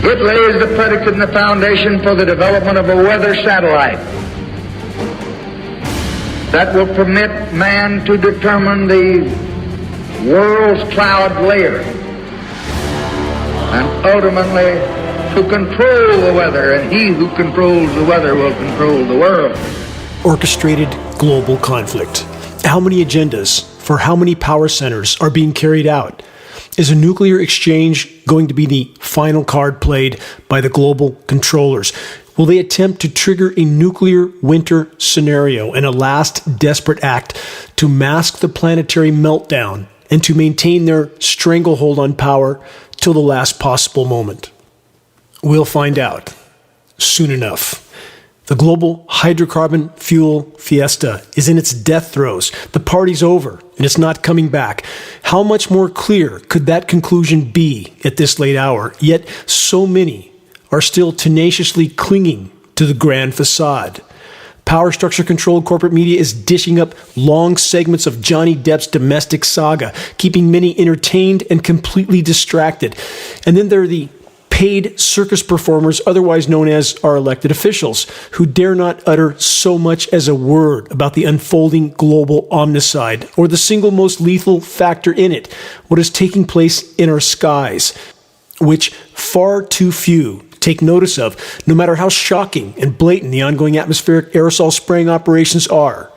It lays the predicate and the foundation for the development of a weather satellite that will permit man to determine the world's cloud layer and ultimately to control the weather, and he who controls the weather will control the world. Orchestrated global conflict. How many agendas for how many power centers are being carried out? Is a nuclear exchange going to be the final card played by the global controllers? Will they attempt to trigger a nuclear winter scenario in a last desperate act to mask the planetary meltdown and to maintain their stranglehold on power till the last possible moment? We'll find out soon enough. The global hydrocarbon fuel fiesta is in its death throes. The party's over, and it's not coming back. How much more clear could that conclusion be at this late hour? Yet so many are still tenaciously clinging to the grand facade. Power structure controlled corporate media is dishing up long segments of Johnny Depp's domestic saga, keeping many entertained and completely distracted. And then there are the paid circus performers, otherwise known as our elected officials, who dare not utter so much as a word about the unfolding global omnicide, or the single most lethal factor in it, what is taking place in our skies, which far too few take notice of, no matter how shocking and blatant the ongoing atmospheric aerosol spraying operations are.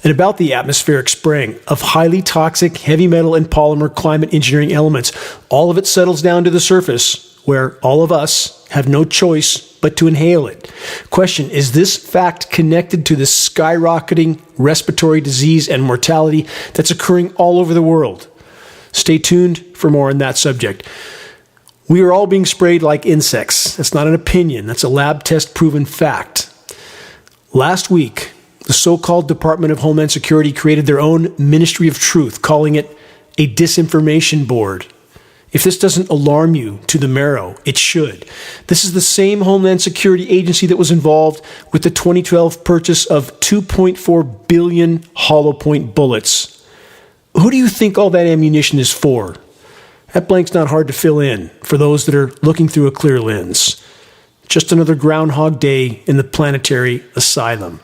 And about the atmospheric spraying of highly toxic heavy metal and polymer climate engineering elements, all of it settles down to the surface, where all of us have no choice but to inhale it. Question, is this fact connected to the skyrocketing respiratory disease and mortality that's occurring all over the world? Stay tuned for more on that subject. We are all being sprayed like insects. That's not an opinion. That's a lab test proven fact. Last week, the so-called Department of Homeland Security created their own Ministry of Truth, calling it a disinformation board. If this doesn't alarm you to the marrow, it should. This is the same Homeland Security agency that was involved with the 2012 purchase of 2.4 billion hollow point bullets. Who do you think all that ammunition is for? That blank's not hard to fill in for those that are looking through a clear lens. Just another Groundhog Day in the planetary asylum.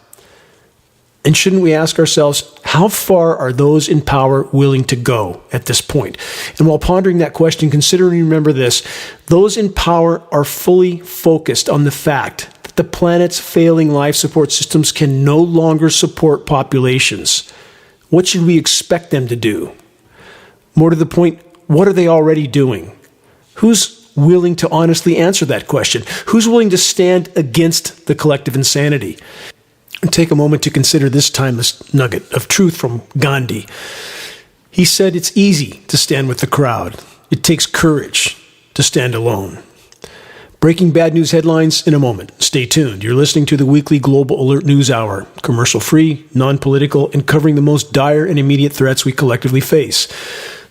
And shouldn't we ask ourselves, how far are those in power willing to go at this point? And while pondering that question, consider and remember this. Those in power are fully focused on the fact that the planet's failing life support systems can no longer support populations. What should we expect them to do? More to the point, what are they already doing? Who's willing to honestly answer that question? Who's willing to stand against the collective insanity? And take a moment to consider this timeless nugget of truth from Gandhi. He said, "It's easy to stand with the crowd. It takes courage to stand alone." Breaking bad news headlines in a moment. Stay tuned. You're listening to the weekly Global Alert News Hour, commercial-free, non-political, and covering the most dire and immediate threats we collectively face.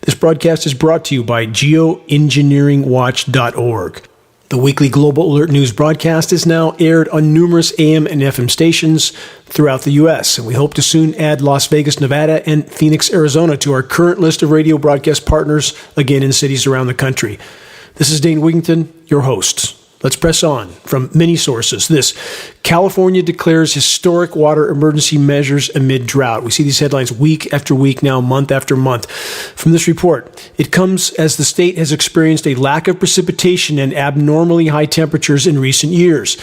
This broadcast is brought to you by Geoengineeringwatch.org. The weekly Global Alert News broadcast is now aired on numerous AM and FM stations throughout the U.S., and we hope to soon add Las Vegas, Nevada, and Phoenix, Arizona to our current list of radio broadcast partners, again in cities around the country. This is Dane Wigington, your host. Let's press on. From many sources, this: California declares historic water emergency measures amid drought. We see these headlines week after week now, month after month. From this report, it comes as the state has experienced a lack of precipitation and abnormally high temperatures in recent years.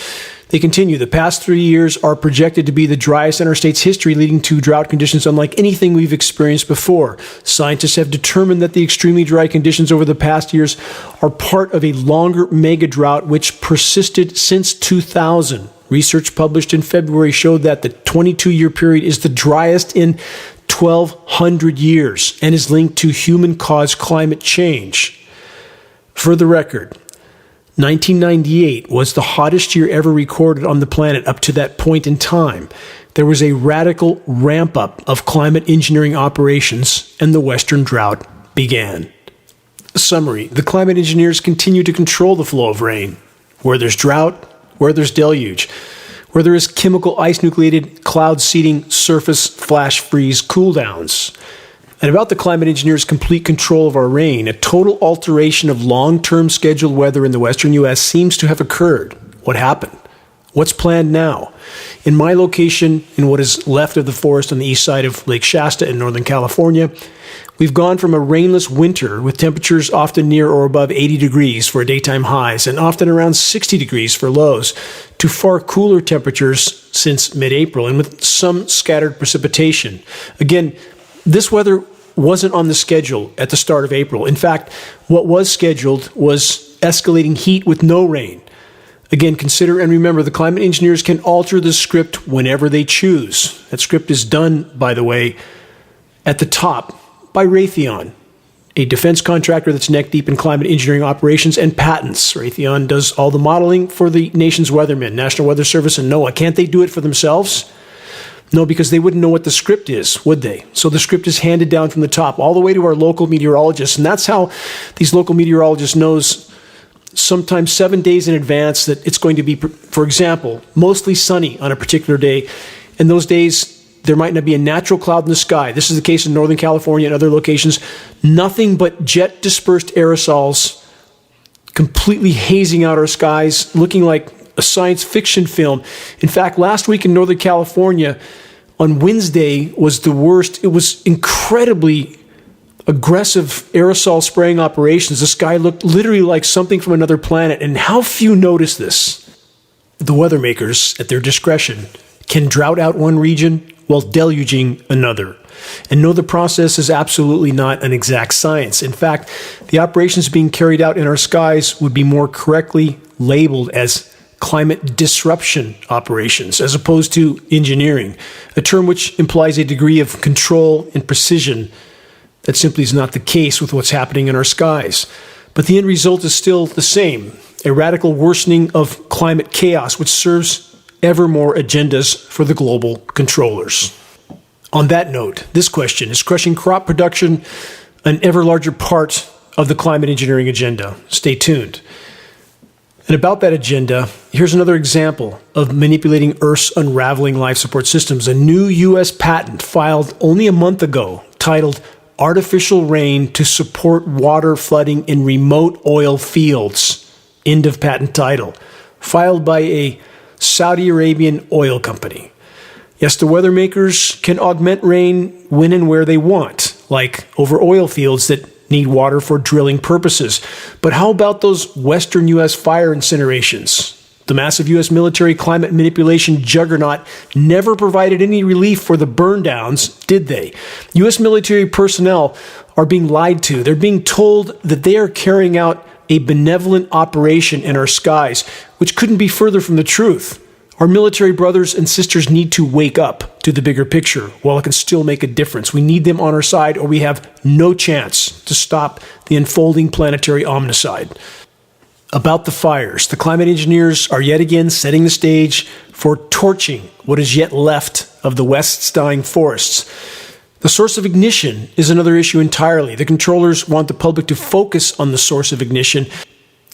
They continue, the past 3 years are projected to be the driest in our state's history, leading to drought conditions unlike anything we've experienced before. Scientists have determined that the extremely dry conditions over the past years are part of a longer mega drought which persisted since 2000. Research published in February showed that the 22-year period is the driest in 1,200 years and is linked to human-caused climate change. For the record, 1998 was the hottest year ever recorded on the planet up to that point in time. There was a radical ramp-up of climate engineering operations, and the Western drought began. Summary: the climate engineers continue to control the flow of rain. Where there's drought, where there's deluge. Where there is chemical ice-nucleated cloud seeding surface flash freeze cooldowns. And about the climate engineers' complete control of our rain, a total alteration of long-term scheduled weather in the western U.S. seems to have occurred. What happened? What's planned now? In my location, in what is left of the forest on the east side of Lake Shasta in Northern California, we've gone from a rainless winter with temperatures often near or above 80 degrees for daytime highs and often around 60 degrees for lows to far cooler temperatures since mid-April and with some scattered precipitation. Again, this weather wasn't on the schedule at the start of April. In fact, what was scheduled was escalating heat with no rain. Again, consider and remember the climate engineers can alter the script whenever they choose. That script is done, by the way, at the top by Raytheon, a defense contractor that's neck deep in climate engineering operations and patents. Raytheon does all the modeling for the nation's weathermen, National Weather Service and NOAA. Can't they do it for themselves? No, because they wouldn't know what the script is, would they? So the script is handed down from the top all the way to our local meteorologists. And that's how these local meteorologists knows sometimes 7 days in advance that it's going to be, for example, mostly sunny on a particular day. And those days, there might not be a natural cloud in the sky. This is the case in Northern California and other locations. Nothing but jet-dispersed aerosols completely hazing out our skies, looking like a science fiction film. In fact, last week in Northern California, on Wednesday was the worst. It was incredibly aggressive aerosol spraying operations. The sky looked literally like something from another planet. And how few notice this? The weather makers, at their discretion, can drought out one region while deluging another. And no, the process is absolutely not an exact science. In fact, the operations being carried out in our skies would be more correctly labeled as climate disruption operations, as opposed to engineering, a term which implies a degree of control and precision that simply is not the case with what's happening in our skies. But the end result is still the same, a radical worsening of climate chaos, which serves ever more agendas for the global controllers. On that note, this question: is crushing crop production an ever larger part of the climate engineering agenda? Stay tuned. And about that agenda, here's another example of manipulating Earth's unraveling life support systems. A new U.S. patent filed only a month ago titled Artificial Rain to Support Water Flooding in Remote Oil Fields. End of patent title. Filed by a Saudi Arabian oil company. Yes, the weather makers can augment rain when and where they want, like over oil fields that need water for drilling purposes. But how about those western U.S. fire incinerations? The massive U.S. military climate manipulation juggernaut never provided any relief for the burn downs, did they? U.S. military personnel are being lied to. They're being told that they are carrying out a benevolent operation in our skies, which couldn't be further from the truth. Our military brothers and sisters need to wake up to the bigger picture while it can still make a difference. We need them on our side, or we have no chance to stop the unfolding planetary omnicide. About the fires, the climate engineers are yet again setting the stage for torching what is yet left of the West's dying forests. The source of ignition is another issue entirely. The controllers want the public to focus on the source of ignition,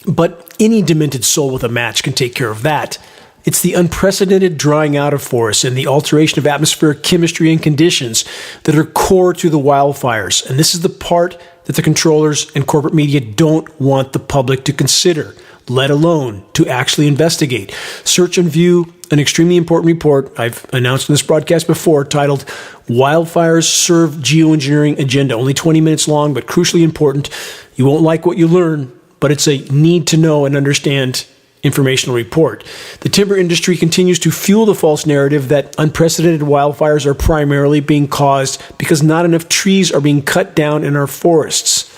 but any demented soul with a match can take care of that. It's the unprecedented drying out of forests and the alteration of atmospheric chemistry and conditions that are core to the wildfires. And this is the part that the controllers and corporate media don't want the public to consider, let alone to actually investigate. Search and view an extremely important report I've announced in this broadcast before titled Wildfires Serve Geoengineering Agenda. Only 20 minutes long, but crucially important. You won't like what you learn, but it's a need to know and understand informational report. The timber industry continues to fuel the false narrative that unprecedented wildfires are primarily being caused because not enough trees are being cut down in our forests.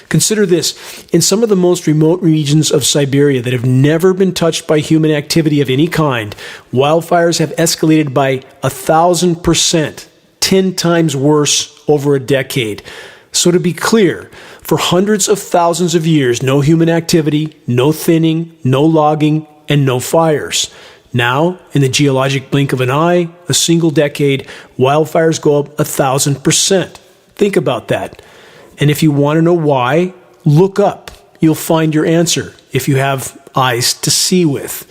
Consider this. In some of the most remote regions of Siberia that have never been touched by human activity of any kind, wildfires have escalated by 1,000%, 10 times worse over a decade. So to be clear, for hundreds of thousands of years, no human activity, no thinning, no logging, and no fires. Now, in the geologic blink of an eye, a single decade, wildfires go up 1,000%. Think about that. And if you want to know why, look up. You'll find your answer if you have eyes to see with.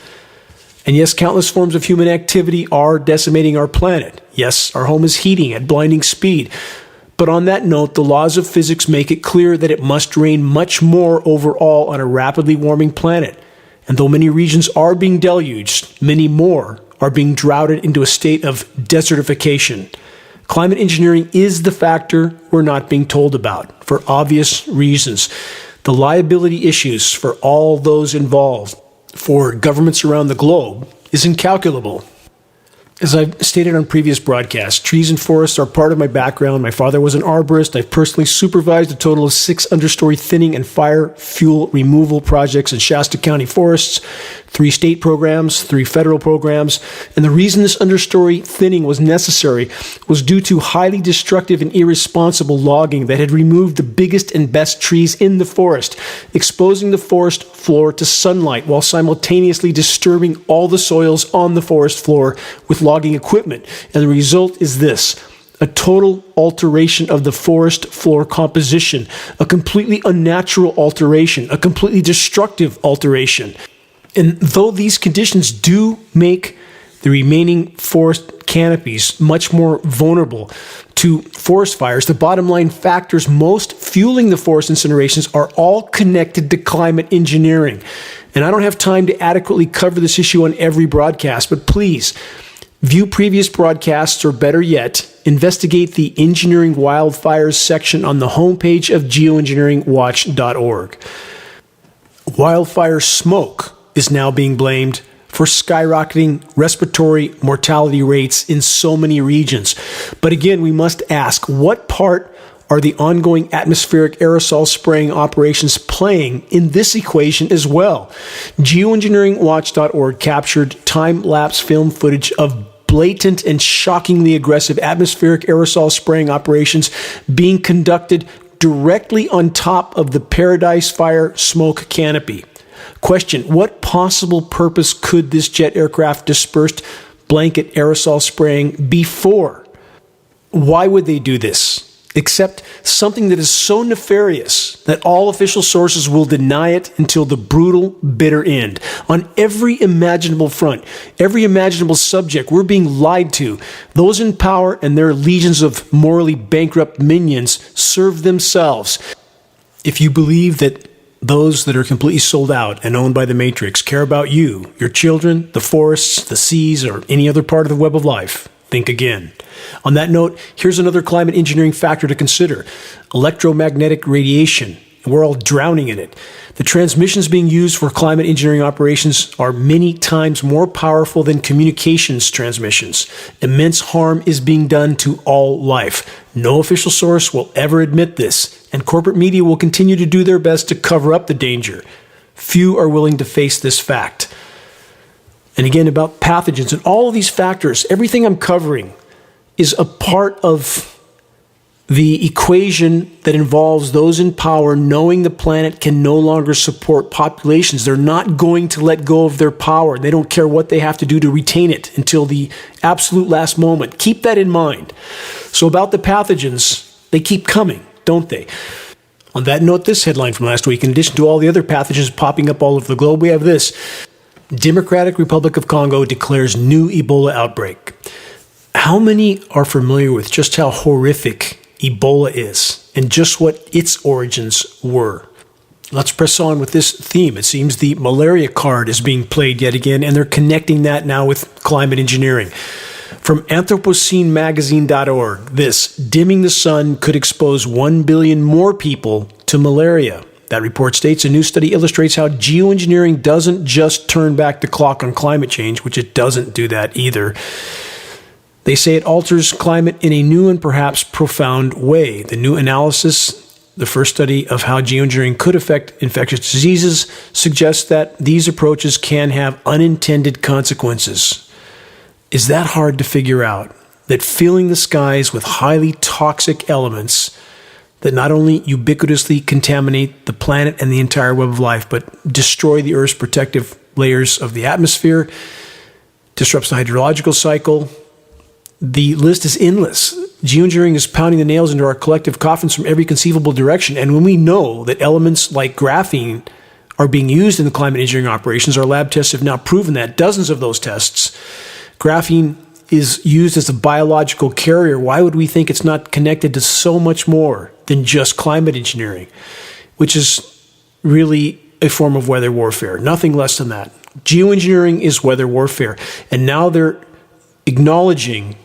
And yes, countless forms of human activity are decimating our planet. Yes, our home is heating at blinding speed. But on that note, the laws of physics make it clear that it must rain much more overall on a rapidly warming planet. And though many regions are being deluged, many more are being droughted into a state of desertification. Climate engineering is the factor we're not being told about, for obvious reasons. The liability issues for all those involved, for governments around the globe, is incalculable. As I've stated on previous broadcasts, trees and forests are part of my background. My father was an arborist. I've personally supervised a total of 6 understory thinning and fire fuel removal projects in Shasta County forests, 3 state programs, 3 federal programs. And the reason this understory thinning was necessary was due to highly destructive and irresponsible logging that had removed the biggest and best trees in the forest, exposing the forest floor to sunlight while simultaneously disturbing all the soils on the forest floor with logging equipment. And the result is this: a total alteration of the forest floor composition, a completely unnatural alteration, a completely destructive alteration. And though these conditions do make the remaining forest canopies much more vulnerable to forest fires, the bottom line factors most fueling the forest incinerations are all connected to climate engineering. And I don't have time to adequately cover this issue on every broadcast, but please view previous broadcasts, or better yet, investigate the Engineering Wildfires section on the homepage of geoengineeringwatch.org. Wildfire smoke is now being blamed for skyrocketing respiratory mortality rates in so many regions. But again, we must ask, what part are the ongoing atmospheric aerosol spraying operations playing in this equation as well? Geoengineeringwatch.org captured time-lapse film footage of blatant and shockingly aggressive atmospheric aerosol spraying operations being conducted directly on top of the Paradise Fire smoke canopy. Question: what possible purpose could this jet aircraft dispersed blanket aerosol spraying be for? Why would they do this? Except something that is so nefarious that all official sources will deny it until the brutal, bitter end. On every imaginable front, every imaginable subject, we're being lied to. Those in power and their legions of morally bankrupt minions serve themselves. If you believe that those that are completely sold out and owned by the Matrix care about you, your children, the forests, the seas, or any other part of the web of life, think again. On that note, here's another climate engineering factor to consider: electromagnetic radiation. We're all drowning in it. The transmissions being used for climate engineering operations are many times more powerful than communications transmissions. Immense harm is being done to all life. No official source will ever admit this, and corporate media will continue to do their best to cover up the danger. Few are willing to face this fact. And again, about pathogens and all of these factors, everything I'm covering is a part of the equation that involves those in power knowing the planet can no longer support populations. They're not going to let go of their power. They don't care what they have to do to retain it until the absolute last moment. Keep that in mind. So about the pathogens, they keep coming, don't they? On that note, this headline from last week: in addition to all the other pathogens popping up all over the globe, we have this: Democratic Republic of Congo declares new Ebola outbreak. How many are familiar with just how horrific Ebola is and just what its origins were? Let's press on with this theme. It seems the malaria card is being played yet again, and they're connecting that now with climate engineering. From AnthropoceneMagazine.org, this: dimming the sun could expose 1 billion more people to malaria. That report states a new study illustrates how geoengineering doesn't just turn back the clock on climate change, which it doesn't do that either. They say it alters climate in a new and perhaps profound way. The new analysis, the first study of how geoengineering could affect infectious diseases, suggests that these approaches can have unintended consequences. Is that hard to figure out? That filling the skies with highly toxic elements that not only ubiquitously contaminate the planet and the entire web of life, but destroy the Earth's protective layers of the atmosphere, disrupts the hydrological cycle. The list is endless. Geoengineering is pounding the nails into our collective coffins from every conceivable direction. And when we know that elements like graphene are being used in the climate engineering operations, our lab tests have now proven that, dozens of those tests, graphene is used as a biological carrier, why would we think it's not connected to so much more than just climate engineering, which is really a form of weather warfare, nothing less than that. Geoengineering is weather warfare, and now they're acknowledging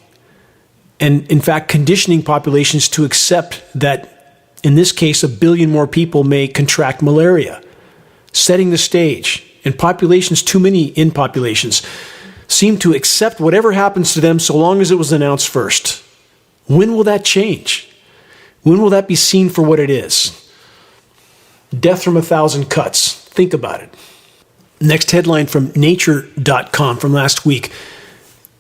and, in fact, conditioning populations to accept that, in this case, 1 billion more people may contract malaria, setting the stage. And populations, too many in populations, seem to accept whatever happens to them so long as it was announced first. When will that change? When will that be seen for what it is? Death from 1,000 cuts. Think about it. Next headline from Nature.com from last week.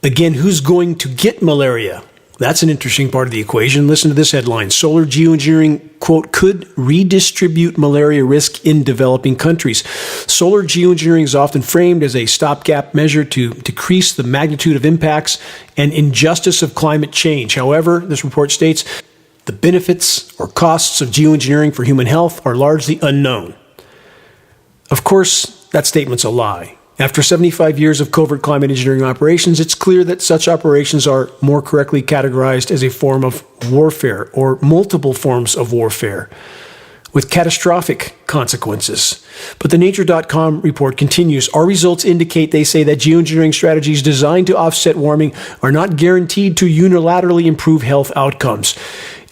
Again, who's going to get malaria? That's an interesting part of the equation. Listen to this headline. Solar geoengineering, quote, could redistribute malaria risk in developing countries. Solar geoengineering is often framed as a stopgap measure to decrease the magnitude of impacts and injustice of climate change. However, this report states, the benefits or costs of geoengineering for human health are largely unknown. Of course, that statement's a lie. After 75 years of covert climate engineering operations, it's clear that such operations are more correctly categorized as a form of warfare or multiple forms of warfare with catastrophic consequences. But the Nature.com report continues. Our results indicate, they say, that geoengineering strategies designed to offset warming are not guaranteed to unilaterally improve health outcomes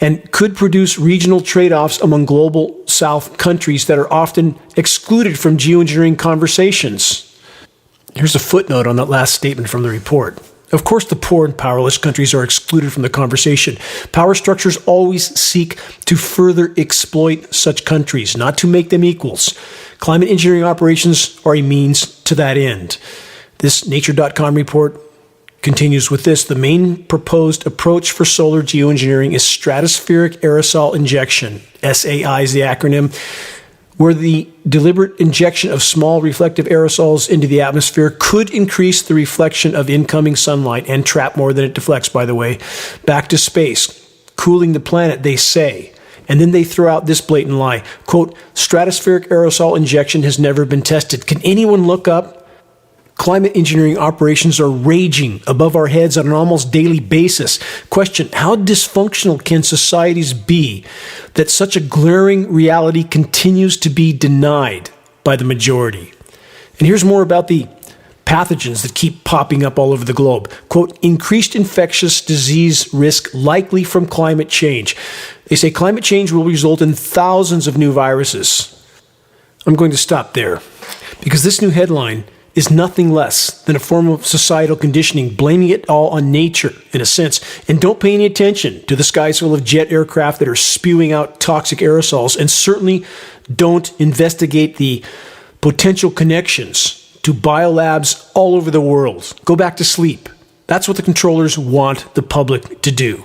and could produce regional trade-offs among global South countries that are often excluded from geoengineering conversations. Here's a footnote on that last statement from the report. Of course, the poor and powerless countries are excluded from the conversation. Power structures always seek to further exploit such countries, not to make them equals. Climate engineering operations are a means to that end. This Nature.com report continues with this. The main proposed approach for solar geoengineering is stratospheric aerosol injection. SAI is the acronym, where the deliberate injection of small reflective aerosols into the atmosphere could increase the reflection of incoming sunlight and trap more than it deflects, by the way, back to space, cooling the planet, they say. And then they throw out this blatant lie. Quote, stratospheric aerosol injection has never been tested. Can anyone look up? Climate engineering operations are raging above our heads on an almost daily basis. Question, how dysfunctional can societies be that such a glaring reality continues to be denied by the majority? And here's more about the pathogens that keep popping up all over the globe. Quote, increased infectious disease risk likely from climate change. They say climate change will result in thousands of new viruses. I'm going to stop there because this new headline is nothing less than a form of societal conditioning, blaming it all on nature, in a sense, and don't pay any attention to the skies full of jet aircraft that are spewing out toxic aerosols, and certainly don't investigate the potential connections to biolabs all over the world. Go back to sleep. That's what the controllers want the public to do.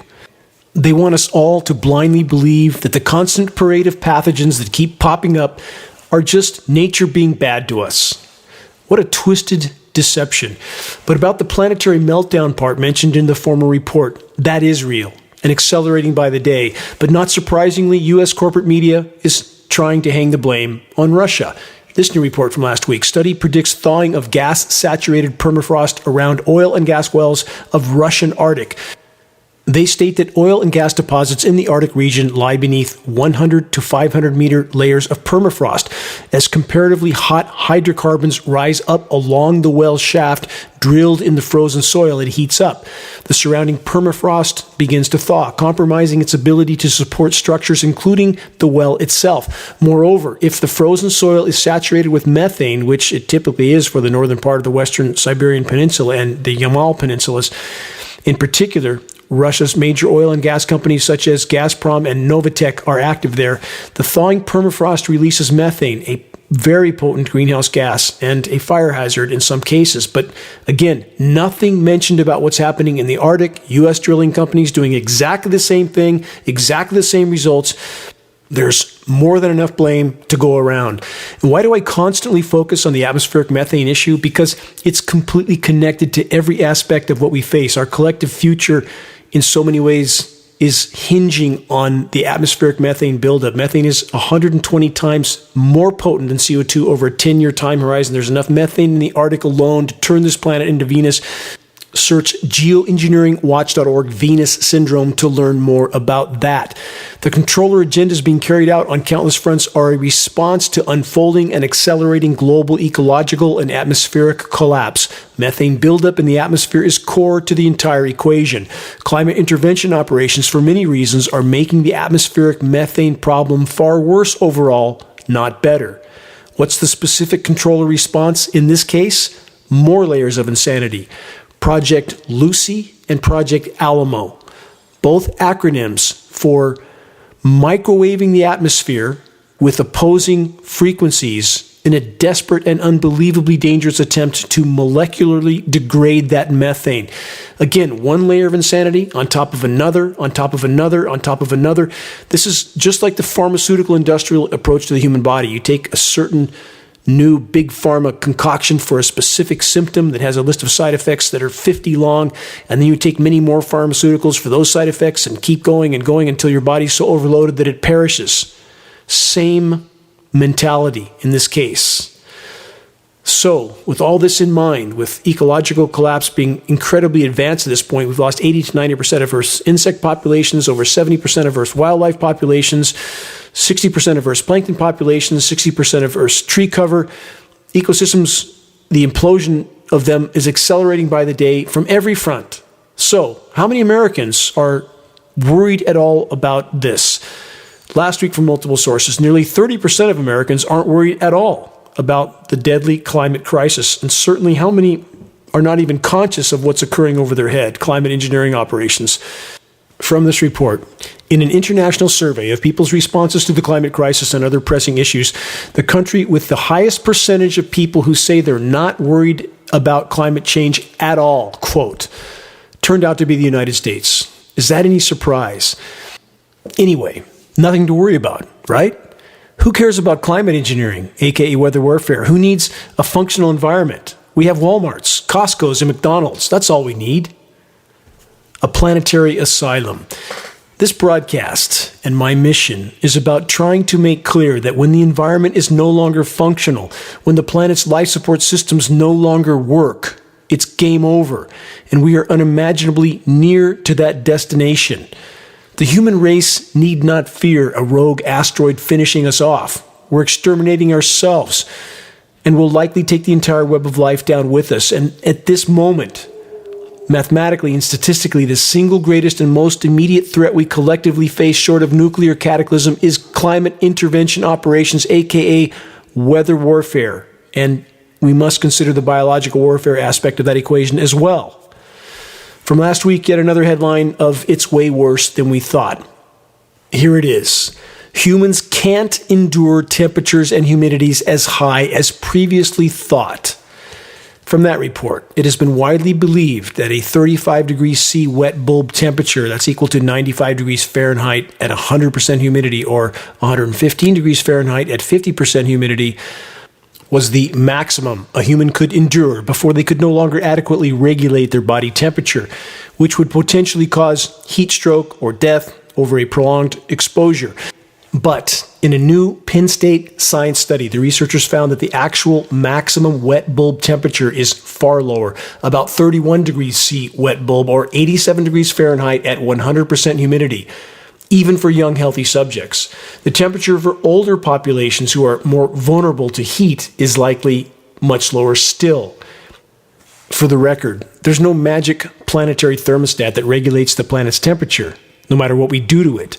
They want us all to blindly believe that the constant parade of pathogens that keep popping up are just nature being bad to us. What a twisted deception. But about the planetary meltdown part mentioned in the former report, that is real and accelerating by the day. But not surprisingly, U.S. corporate media is trying to hang the blame on Russia. This new report from last week, study predicts thawing of gas-saturated permafrost around oil and gas wells of Russian Arctic. They state that oil and gas deposits in the Arctic region lie beneath 100 to 500 meter layers of permafrost. As comparatively hot hydrocarbons rise up along the well shaft drilled in the frozen soil, it heats up. The surrounding permafrost begins to thaw, compromising its ability to support structures, including the well itself. Moreover, if the frozen soil is saturated with methane, which it typically is for the northern part of the western Siberian Peninsula and the Yamal Peninsulas, in particular, Russia's major oil and gas companies such as Gazprom and Novatek are active there. The thawing permafrost releases methane, a very potent greenhouse gas and a fire hazard in some cases. But again, nothing mentioned about what's happening in the Arctic. U.S. drilling companies doing exactly the same thing, exactly the same results. There's more than enough blame to go around. And why do I constantly focus on the atmospheric methane issue? Because it's completely connected to every aspect of what we face. Our collective future, in so many ways, is hinging on the atmospheric methane buildup. Methane is 120 times more potent than CO2 over a 10-year time horizon. There's enough methane in the Arctic alone to turn this planet into Venus. Search geoengineeringwatch.org Venus Syndrome to learn more about that. The controller agendas being carried out on countless fronts are a response to unfolding and accelerating global ecological and atmospheric collapse. Methane buildup in the atmosphere is core to the entire equation. Climate intervention operations, for many reasons, are making the atmospheric methane problem far worse overall, not better. What's the specific controller response in this case? More layers of insanity. Project Lucy and Project Alamo, both acronyms for microwaving the atmosphere with opposing frequencies in a desperate and unbelievably dangerous attempt to molecularly degrade that methane. Again, one layer of insanity on top of another, on top of another, on top of another. This is just like the pharmaceutical industrial approach to the human body. You take a certain new big pharma concoction for a specific symptom that has a list of side effects that are 50 long, and then you take many more pharmaceuticals for those side effects and keep going and going until your body's so overloaded that it perishes. Same mentality in this case. So, with all this in mind, with ecological collapse being incredibly advanced at this point, we've lost 80 to 90% of Earth's insect populations, over 70% of Earth's wildlife populations, 60% of Earth's plankton populations, 60% of Earth's tree cover. Ecosystems, the implosion of them is accelerating by the day from every front. So, how many Americans are worried at all about this? Last week, from multiple sources, nearly 30% of Americans aren't worried at all about the deadly climate crisis, and certainly how many are not even conscious of what's occurring over their head, climate engineering operations. From this report, in an international survey of people's responses to the climate crisis and other pressing issues, the country with the highest percentage of people who say they're not worried about climate change at all, quote, turned out to be the United States. Is that any surprise? Anyway, nothing to worry about, right? Who cares about climate engineering, aka weather warfare? Who needs a functional environment? We have Walmarts, Costco's, and McDonald's. That's all we need. A planetary asylum. This broadcast and my mission is about trying to make clear that when the environment is no longer functional, when the planet's life support systems no longer work, it's game over, and we are unimaginably near to that destination. The human race need not fear a rogue asteroid finishing us off. We're exterminating ourselves, and will likely take the entire web of life down with us. And at this moment, mathematically and statistically, the single greatest and most immediate threat we collectively face short of nuclear cataclysm is climate intervention operations, aka weather warfare. And we must consider the biological warfare aspect of that equation as well. From last week, yet another headline of "It's way worse than we thought." Here it is. Humans can't endure temperatures and humidities as high as previously thought. From that report, it has been widely believed that a 35 degrees C wet bulb temperature, that's equal to 95 degrees Fahrenheit at 100% humidity, or 115 degrees Fahrenheit at 50% humidity, was the maximum a human could endure before they could no longer adequately regulate their body temperature, which would potentially cause heat stroke or death over a prolonged exposure. But in a new Penn State science study, the researchers found that the actual maximum wet bulb temperature is far lower, about 31 degrees C wet bulb, or 87 degrees Fahrenheit at 100% humidity. Even for young, healthy subjects. The temperature for older populations who are more vulnerable to heat is likely much lower still. For the record, there's no magic planetary thermostat that regulates the planet's temperature, no matter what we do to it.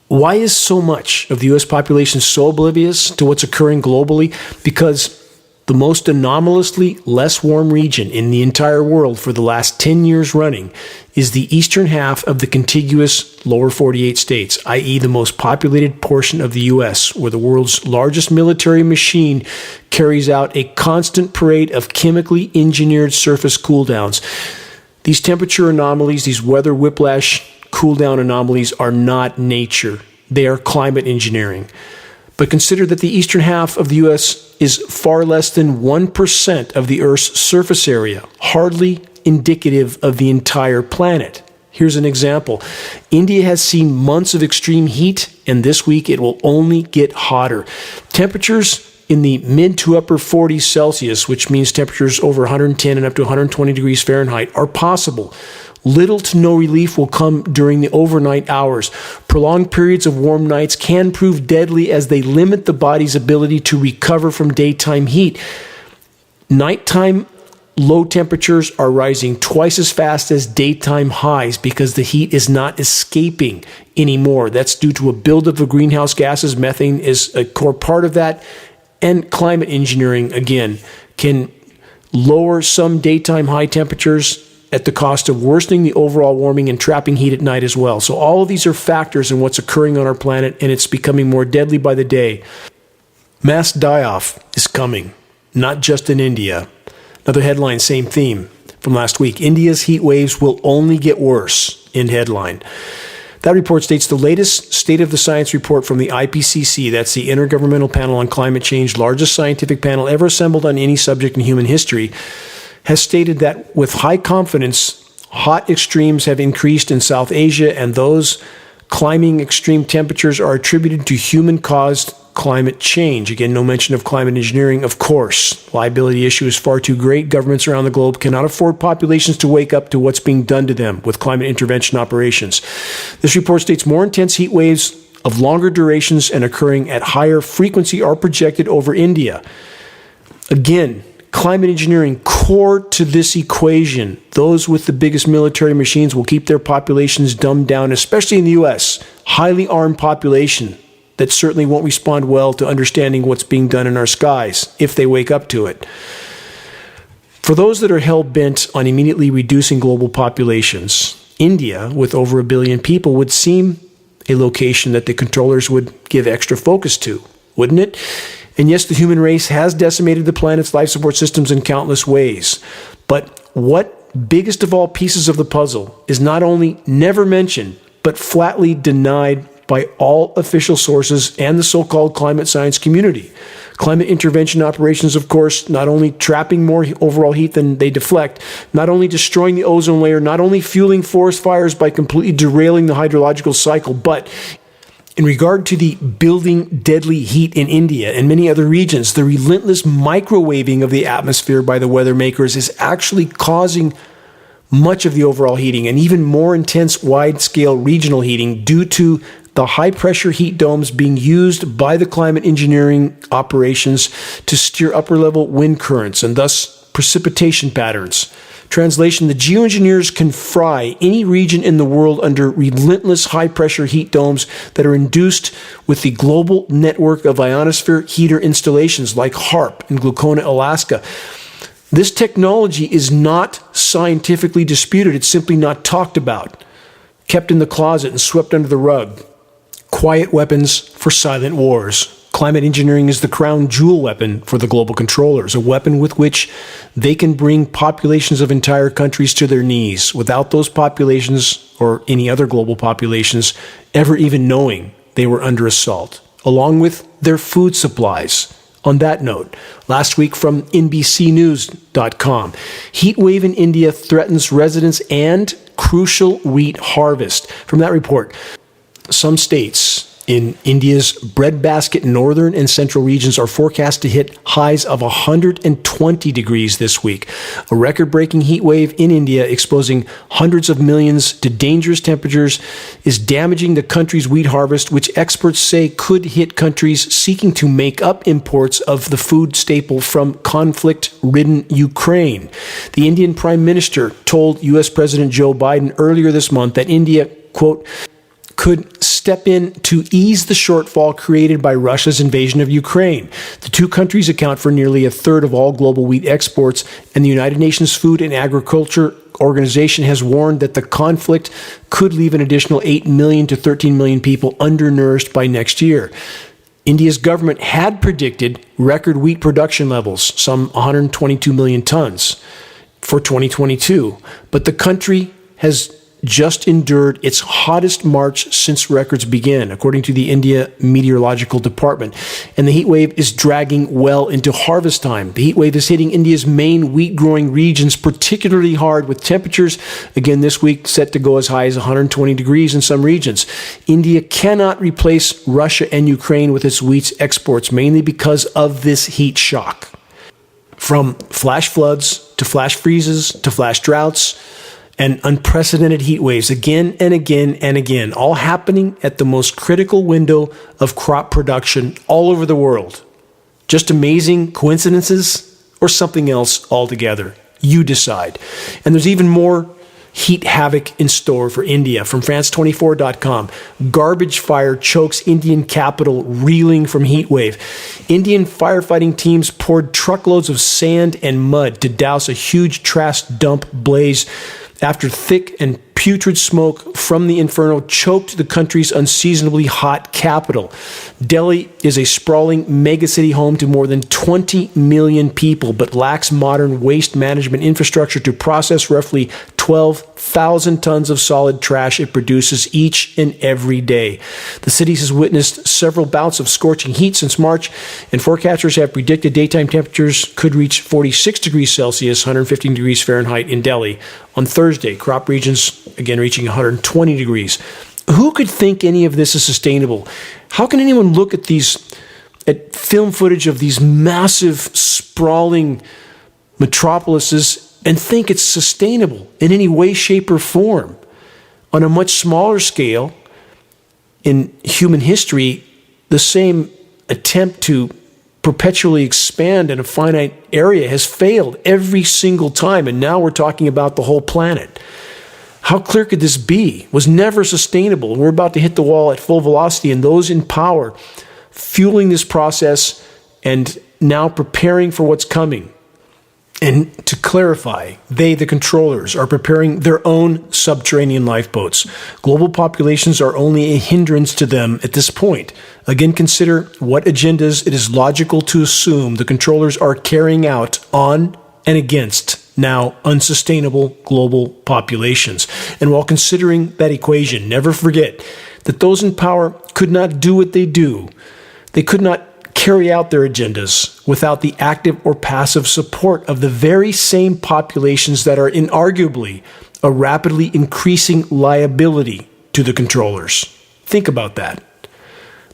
Why is so much of the U.S. population so oblivious to what's occurring globally? Because the most anomalously less warm region in the entire world for the last 10 years running is the eastern half of the contiguous lower 48 states, i.e. the most populated portion of the U.S., where the world's largest military machine carries out a constant parade of chemically engineered surface cooldowns. These temperature anomalies, these weather whiplash cooldown anomalies are not nature. They are climate engineering. But consider that the eastern half of the U.S. is far less than 1% of the Earth's surface area, hardly indicative of the entire planet. Here's an example. India has seen months of extreme heat, and this week it will only get hotter. Temperatures in the mid to upper 40s Celsius, which means temperatures over 110 and up to 120 degrees Fahrenheit, are possible. Little to no relief will come during the overnight hours. Prolonged periods of warm nights can prove deadly as they limit the body's ability to recover from daytime heat. Nighttime low temperatures are rising twice as fast as daytime highs because the heat is not escaping anymore. That's due to a buildup of greenhouse gases. Methane is a core part of that. And climate engineering, again, can lower some daytime high temperatures at the cost of worsening the overall warming and trapping heat at night as well. So all of these are factors in what's occurring on our planet, and it's becoming more deadly by the day. Mass die-off is coming, not just in India. Another headline, same theme from last week. India's heat waves will only get worse, end headline. That report states the latest State of the Science report from the IPCC, that's the Intergovernmental Panel on Climate Change, largest scientific panel ever assembled on any subject in human history, has stated that with high confidence, hot extremes have increased in South Asia, and those climbing extreme temperatures are attributed to human-caused climate change. Again, no mention of climate engineering, of course. Liability issue is far too great. Governments around the globe cannot afford populations to wake up to what's being done to them with climate intervention operations. This report states more intense heat waves of longer durations and occurring at higher frequency are projected over India. Again, climate engineering core to this equation. Those with the biggest military machines will keep their populations dumbed down, especially in the U.S. Highly armed population that certainly won't respond well to understanding what's being done in our skies if they wake up to it. For those that are hell-bent on immediately reducing global populations, India, with over 1 billion people, would seem a location that the controllers would give extra focus to, wouldn't it? And yes, the human race has decimated the planet's life support systems in countless ways. But what biggest of all pieces of the puzzle is not only never mentioned, but flatly denied by all official sources and the so-called climate science community. Climate intervention operations, of course, not only trapping more overall heat than they deflect, not only destroying the ozone layer, not only fueling forest fires by completely derailing the hydrological cycle, but in regard to the building deadly heat in India and many other regions, the relentless microwaving of the atmosphere by the weather makers is actually causing much of the overall heating and even more intense wide-scale regional heating due to the high-pressure heat domes being used by the climate engineering operations to steer upper-level wind currents and thus precipitation patterns. Translation, the geoengineers can fry any region in the world under relentless high-pressure heat domes that are induced with the global network of ionosphere heater installations like HARP in Glaucona, Alaska. This technology is not scientifically disputed. It's simply not talked about, kept in the closet and swept under the rug. Quiet weapons for silent wars. Climate engineering is the crown jewel weapon for the global controllers, a weapon with which they can bring populations of entire countries to their knees without those populations or any other global populations ever even knowing they were under assault, along with their food supplies. On that note, last week from NBCnews.com, heat wave in India threatens residents and crucial wheat harvest. From that report, some states in India's breadbasket northern and central regions are forecast to hit highs of 120 degrees this week. A record-breaking heat wave in India exposing hundreds of millions to dangerous temperatures is damaging the country's wheat harvest, which experts say could hit countries seeking to make up imports of the food staple from conflict-ridden Ukraine. The Indian Prime Minister told U.S. President Joe Biden earlier this month that India, quote, could step in to ease the shortfall created by Russia's invasion of Ukraine. The two countries account for nearly a third of all global wheat exports, and the United Nations Food and Agriculture Organization has warned that the conflict could leave an additional 8 million to 13 million people undernourished by next year. India's government had predicted record wheat production levels, some 122 million tons, for 2022, but the country has just endured its hottest March since records began, according to the India Meteorological Department. And the heat wave is dragging well into harvest time. The heat wave is hitting India's main wheat-growing regions particularly hard, with temperatures, again this week, set to go as high as 120 degrees in some regions. India cannot replace Russia and Ukraine with its wheat exports, mainly because of this heat shock. From flash floods to flash freezes to flash droughts and unprecedented heat waves again and again and again, all happening at the most critical window of crop production all over the world. Just amazing coincidences or something else altogether? You decide. And there's even more heat havoc in store for India. From France24.com, garbage fire chokes Indian capital reeling from heat wave. Indian firefighting teams poured truckloads of sand and mud to douse a huge trash dump blaze after thick and putrid smoke from the inferno choked the country's unseasonably hot capital. Delhi is a sprawling megacity home to more than 20 million people, but lacks modern waste management infrastructure to process roughly 12,000 tons of solid trash it produces each and every day. The city has witnessed several bouts of scorching heat since March, and forecasters have predicted daytime temperatures could reach 46 degrees Celsius, 115 degrees Fahrenheit in Delhi on Thursday. Crop regions, again, reaching 120 degrees. Who could think any of this is sustainable? How can anyone look at at film footage of these massive, sprawling metropolises and think it's sustainable in any way, shape, or form? On a much smaller scale, in human history, the same attempt to perpetually expand in a finite area has failed every single time, and now we're talking about the whole planet. How clear could this be? It was never sustainable. We're about to hit the wall at full velocity, and those in power fueling this process and now preparing for what's coming. And to clarify, they, the controllers, are preparing their own subterranean lifeboats. Global populations are only a hindrance to them at this point. Again, consider what agendas it is logical to assume the controllers are carrying out on and against now unsustainable global populations. And while considering that equation, never forget that those in power could not do what they do. They could not carry out their agendas without the active or passive support of the very same populations that are inarguably a rapidly increasing liability to the controllers. Think about that.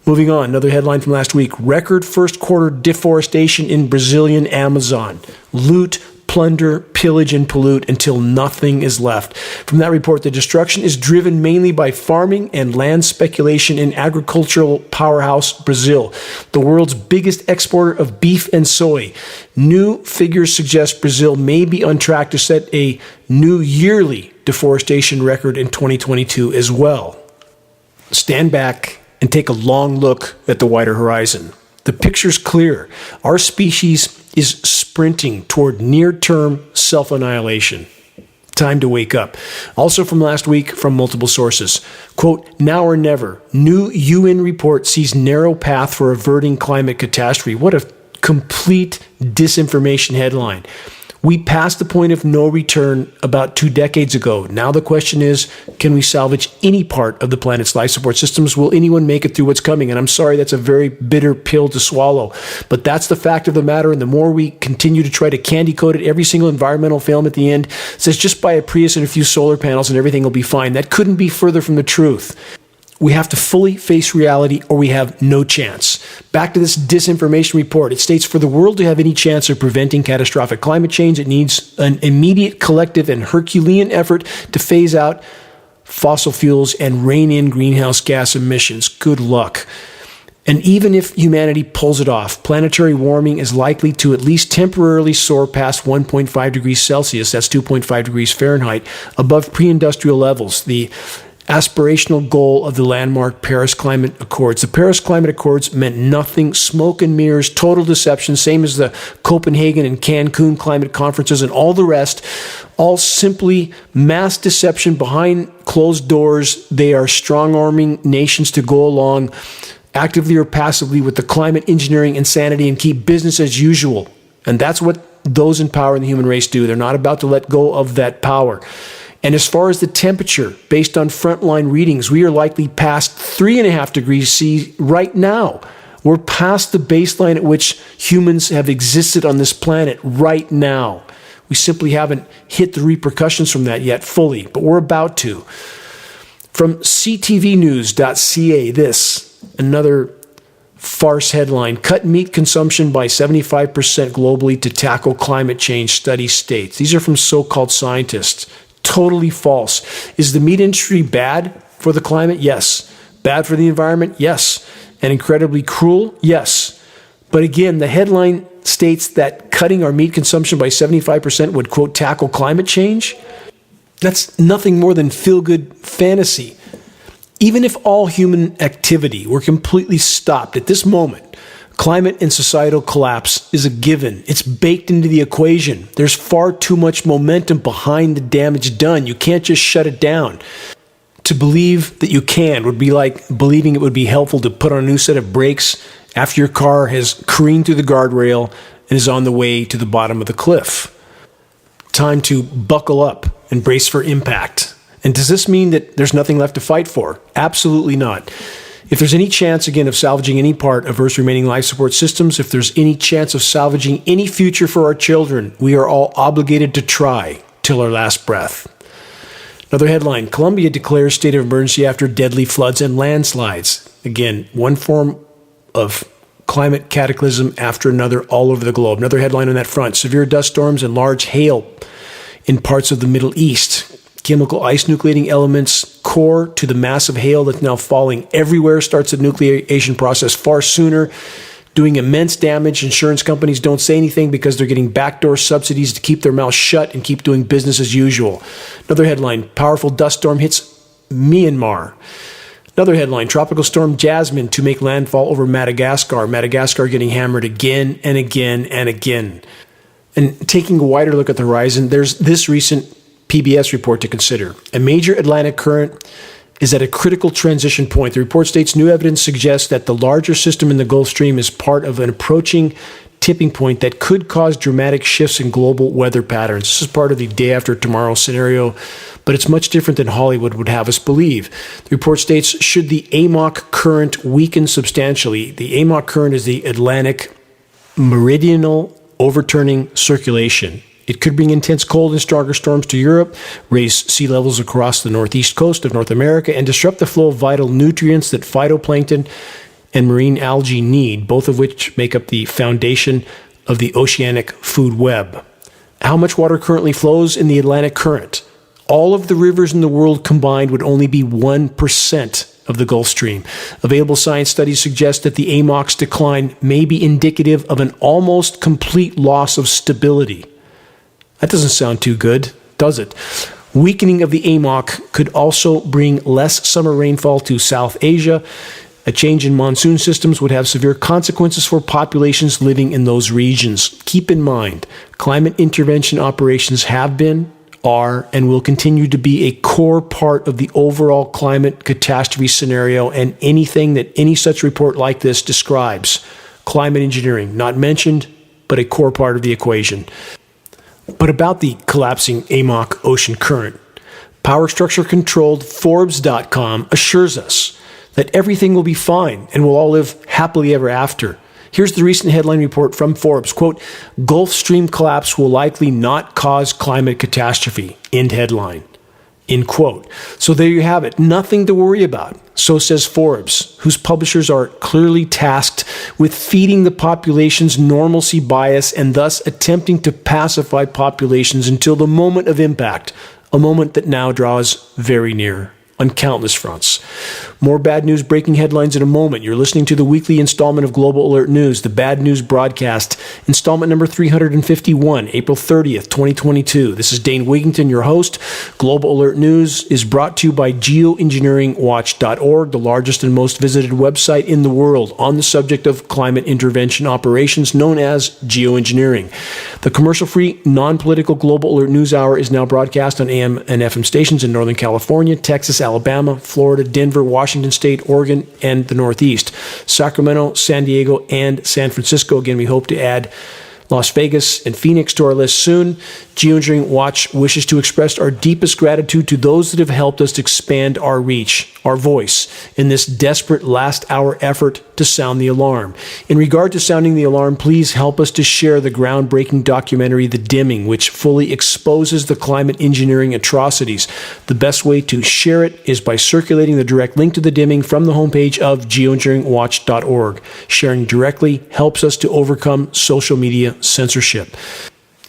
Moving on, another headline from last week: record first quarter deforestation in Brazilian Amazon. Loot, plunder, pillage, and pollute until nothing is left. From that report, the destruction is driven mainly by farming and land speculation in agricultural powerhouse Brazil, the world's biggest exporter of beef and soy. New figures suggest Brazil may be on track to set a new yearly deforestation record in 2022 as well. Stand back and take a long look at the wider horizon. The picture's clear. Our species is sprinting toward near-term self-annihilation. Time to wake up. Also from last week, from multiple sources. Quote, now or never. New UN report sees narrow path for averting climate catastrophe. What a complete disinformation headline. We passed the point of no return about 2 decades ago. Now the question is, can we salvage any part of the planet's life support systems? Will anyone make it through what's coming? And I'm sorry, that's a very bitter pill to swallow. But that's the fact of the matter. And the more we continue to try to candy coat it, every single environmental film at the end says just buy a Prius and a few solar panels and everything will be fine. That couldn't be further from the truth. We have to fully face reality or we have no chance. Back to this disinformation report. It states for the world to have any chance of preventing catastrophic climate change, it needs an immediate collective and Herculean effort to phase out fossil fuels and rein in greenhouse gas emissions. Good luck. And even if humanity pulls it off, planetary warming is likely to at least temporarily soar past 1.5 degrees Celsius, that's 2.5 degrees Fahrenheit, above pre-industrial levels. The aspirational goal of the landmark Paris Climate Accords. The Paris Climate Accords meant nothing, smoke and mirrors, total deception, same as the Copenhagen and Cancun climate conferences and all the rest, all simply mass deception behind closed doors. They are strong-arming nations to go along actively or passively with the climate engineering insanity and keep business as usual. And that's what those in power in the human race do. They're not about to let go of that power. And as far as the temperature, based on frontline readings, we are likely past 3.5 degrees C right now. We're past the baseline at which humans have existed on this planet right now. We simply haven't hit the repercussions from that yet fully, but we're about to. From ctvnews.ca, this, another farce headline: cut meat consumption by 75% globally to tackle climate change, study states. These are from so-called scientists. Totally false. Is the meat industry bad for the climate? Yes. Bad for the environment? Yes. And incredibly cruel? Yes. But again, the headline states that cutting our meat consumption by 75% would, quote, tackle climate change? That's nothing more than feel-good fantasy. Even if all human activity were completely stopped at this moment, climate and societal collapse is a given. It's baked into the equation. There's far too much momentum behind the damage done. You can't just shut it down. To believe that you can would be like believing it would be helpful to put on a new set of brakes after your car has careened through the guardrail and is on the way to the bottom of the cliff. Time to buckle up and brace for impact. And does this mean that there's nothing left to fight for? Absolutely not. If there's any chance, again, of salvaging any part of Earth's remaining life support systems, if there's any chance of salvaging any future for our children, we are all obligated to try till our last breath. Another headline: Colombia declares state of emergency after deadly floods and landslides. Again, one form of climate cataclysm after another all over the globe. Another headline on that front: severe dust storms and large hail in parts of the Middle East. Chemical ice nucleating elements core to the massive hail that's now falling everywhere starts the nucleation process far sooner, doing immense damage. Insurance companies don't say anything because they're getting backdoor subsidies to keep their mouths shut and keep doing business as usual. Another headline: powerful dust storm hits Myanmar. Another headline: tropical storm Jasmine to make landfall over Madagascar. Madagascar getting hammered again and again and again. And taking a wider look at the horizon, there's this recent PBS report to consider. A major Atlantic current is at a critical transition point. The report states new evidence suggests that the larger system in the Gulf Stream is part of an approaching tipping point that could cause dramatic shifts in global weather patterns. This is part of the day after tomorrow scenario, but it's much different than Hollywood would have us believe. The report states, should the AMOC current weaken substantially, the AMOC current is the Atlantic Meridional Overturning Circulation. It could bring intense cold and stronger storms to Europe, raise sea levels across the northeast coast of North America, and disrupt the flow of vital nutrients that phytoplankton and marine algae need, both of which make up the foundation of the oceanic food web. How much water currently flows in the Atlantic current? All of the rivers in the world combined would only be 1% of the Gulf Stream. Available science studies suggest that the AMOC's decline may be indicative of an almost complete loss of stability. That doesn't sound too good, does it? Weakening of the AMOC could also bring less summer rainfall to South Asia. A change in monsoon systems would have severe consequences for populations living in those regions. Keep in mind, climate intervention operations have been, are, and will continue to be a core part of the overall climate catastrophe scenario, and anything that any such report like this describes. Climate engineering, not mentioned, but a core part of the equation. But about the collapsing AMOC ocean current, power structure controlled Forbes.com assures us that everything will be fine and we'll all live happily ever after. Here's the recent headline report from Forbes, quote, Gulf Stream collapse will likely not cause climate catastrophe, end headline, end quote. So there you have it, nothing to worry about. So says Forbes, whose publishers are clearly tasked with feeding the population's normalcy bias and thus attempting to pacify populations until the moment of impact, a moment that now draws very near on countless fronts. More bad news breaking headlines in a moment. You're listening to the weekly installment of Global Alert News, the Bad News Broadcast, installment number 351, April 30th, 2022. This is Dane Wigington, your host. Global Alert News is brought to you by Geoengineeringwatch.org, the largest and most visited website in the world on the subject of climate intervention operations, known as geoengineering. The commercial-free, non-political Global Alert News Hour is now broadcast on AM and FM stations in Northern California, Texas, Alabama, Florida, Denver, Washington State, Oregon, and the Northeast. Sacramento, San Diego, and San Francisco. Again, we hope to add Las Vegas and Phoenix to our list soon. Geoengineering Watch wishes to express our deepest gratitude to those that have helped us expand our reach, our voice, in this desperate last-hour effort to sound the alarm. In regard to sounding the alarm, please help us to share the groundbreaking documentary The Dimming, which fully exposes the climate engineering atrocities. The best way to share it is by circulating the direct link to The Dimming from the homepage of geoengineeringwatch.org. Sharing directly helps us to overcome social media censorship.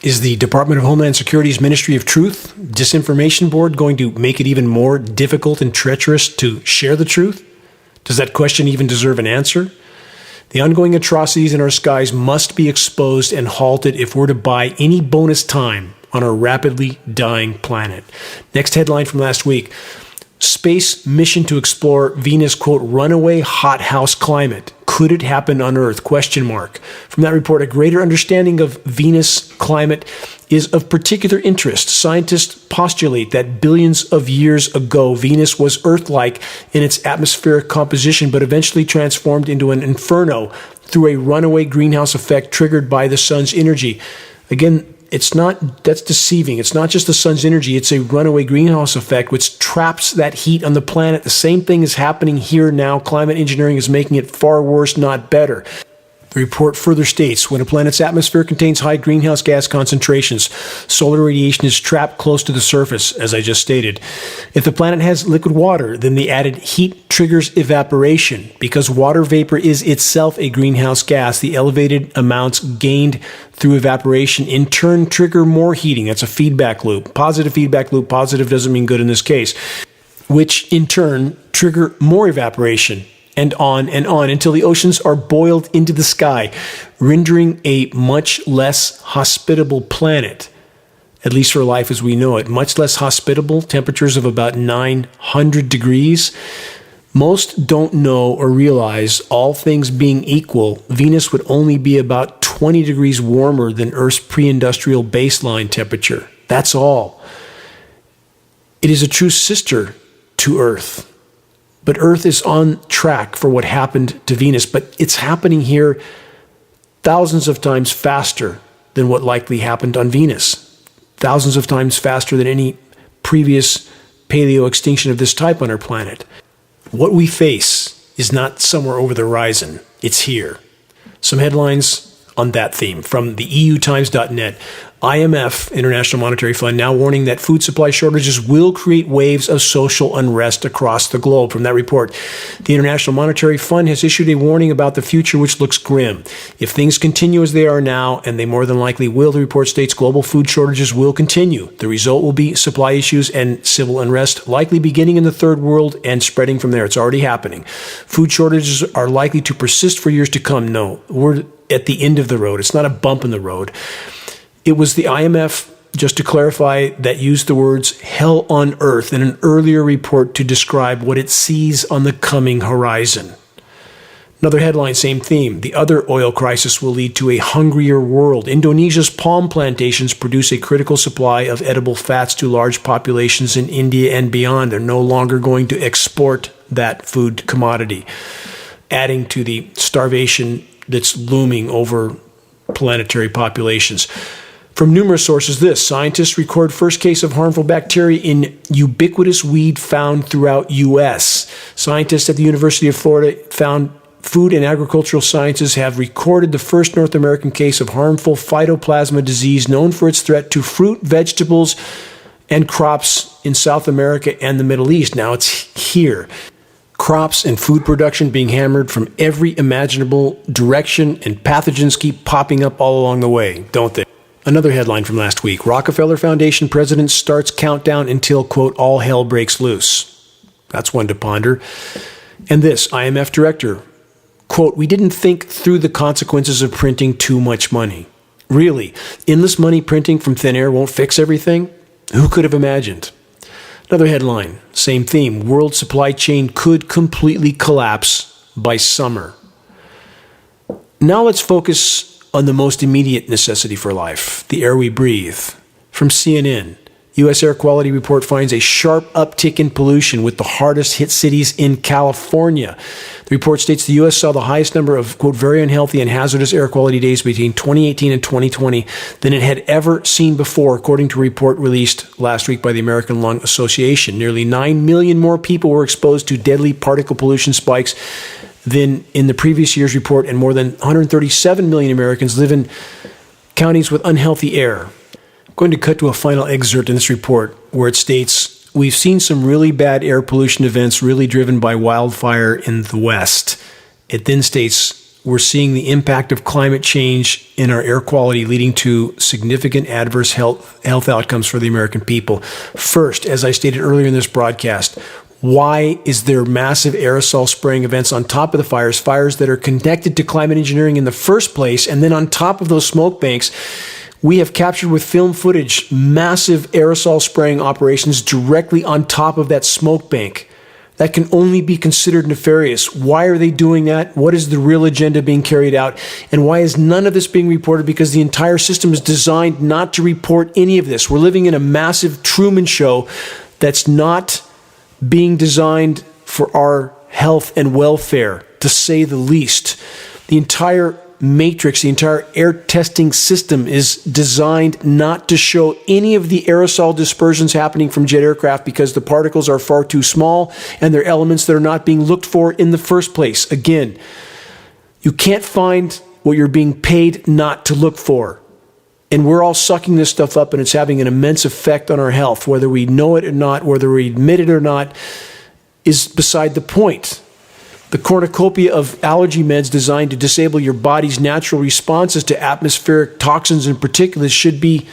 Is the Department of Homeland Security's Ministry of Truth Disinformation Board going to make it even more difficult and treacherous to share the truth? Does that question even deserve an answer? The ongoing atrocities in our skies must be exposed and halted if we're to buy any bonus time on our rapidly dying planet. Next headline from last week. Space mission to explore Venus, quote, runaway hothouse climate. Could it happen on Earth? Question mark. From that report, a greater understanding of Venus climate is of particular interest. Scientists postulate that billions of years ago, Venus was Earth-like in its atmospheric composition, but eventually transformed into an inferno through a runaway greenhouse effect triggered by the sun's energy. Again, that's deceiving. It's not just the sun's energy, it's a runaway greenhouse effect which traps that heat on the planet. The same thing is happening here now. Climate engineering is making it far worse, not better. The report further states, when a planet's atmosphere contains high greenhouse gas concentrations, solar radiation is trapped close to the surface, as I just stated. If the planet has liquid water, then the added heat triggers evaporation. Because water vapor is itself a greenhouse gas, the elevated amounts gained through evaporation in turn trigger more heating. That's a feedback loop. Positive feedback loop. Positive doesn't mean good in this case. Which in turn trigger more evaporation. And on until the oceans are boiled into the sky, rendering a much less hospitable planet, at least for life as we know it. Much less hospitable, temperatures of about 900 degrees. Most don't know or realize, all things being equal, Venus would only be about 20 degrees warmer than Earth's pre-industrial baseline temperature. That's all. It is a true sister to Earth. But Earth is on track for what happened to Venus, but it's happening here thousands of times faster than what likely happened on Venus. Thousands of times faster than any previous paleo extinction of this type on our planet. What we face is not somewhere over the horizon. It's here. Some headlines on that theme from the EUTimes.net. IMF, International Monetary Fund, now warning that food supply shortages will create waves of social unrest across the globe. From that report, the International Monetary Fund has issued a warning about the future, which looks grim. If things continue as they are now, and they more than likely will, the report states global food shortages will continue. The result will be supply issues and civil unrest, likely beginning in the third world and spreading from there. It's already happening. Food shortages are likely to persist for years to come. No, we're at the end of the road. It's not a bump in the road. It was the IMF, just to clarify, that used the words hell on earth in an earlier report to describe what it sees on the coming horizon. Another headline, same theme. The other oil crisis will lead to a hungrier world. Indonesia's palm plantations produce a critical supply of edible fats to large populations in India and beyond. They're no longer going to export that food commodity, adding to the starvation that's looming over planetary populations. From numerous sources, scientists record first case of harmful bacteria in ubiquitous weed found throughout U.S. Scientists at the University of Florida found Food and Agricultural Sciences have recorded the first North American case of harmful phytoplasma disease known for its threat to fruit, vegetables, and crops in South America and the Middle East. Now it's here. Crops and food production being hammered from every imaginable direction, and pathogens keep popping up all along the way, don't they? Another headline from last week. Rockefeller Foundation president starts countdown until, quote, all hell breaks loose. That's one to ponder. And this, IMF director, quote, we didn't think through the consequences of printing too much money. Really, endless money printing from thin air won't fix everything? Who could have imagined? Another headline, same theme. World supply chain could completely collapse by summer. Now let's focus on the most immediate necessity for life, the air we breathe. From CNN, U.S. Air Quality Report finds a sharp uptick in pollution with the hardest hit cities in California. The report states the U.S. saw the highest number of, quote, very unhealthy and hazardous air quality days between 2018 and 2020 than it had ever seen before, according to a report released last week by the American Lung Association. Nearly 9 million more people were exposed to deadly particle pollution spikes than in the previous year's report, and more than 137 million Americans live in counties with unhealthy air. I'm going to cut to a final excerpt in this report where it states, we've seen some really bad air pollution events really driven by wildfire in the West. It then states, we're seeing the impact of climate change in our air quality leading to significant adverse health outcomes for the American people. First, as I stated earlier in this broadcast, why is there massive aerosol spraying events on top of the fires that are connected to climate engineering in the first place, and then on top of those smoke banks, we have captured with film footage massive aerosol spraying operations directly on top of that smoke bank. That can only be considered nefarious. Why are they doing that? What is the real agenda being carried out? And why is none of this being reported? Because the entire system is designed not to report any of this. We're living in a massive Truman Show that's not being designed for our health and welfare, to say the least. The entire matrix, the entire air testing system is designed not to show any of the aerosol dispersions happening from jet aircraft because the particles are far too small and they're elements that are not being looked for in the first place. Again, you can't find what you're being paid not to look for. And we're all sucking this stuff up, and it's having an immense effect on our health. Whether we know it or not, whether we admit it or not, is beside the point. The cornucopia of allergy meds designed to disable your body's natural responses to atmospheric toxins and particulates should be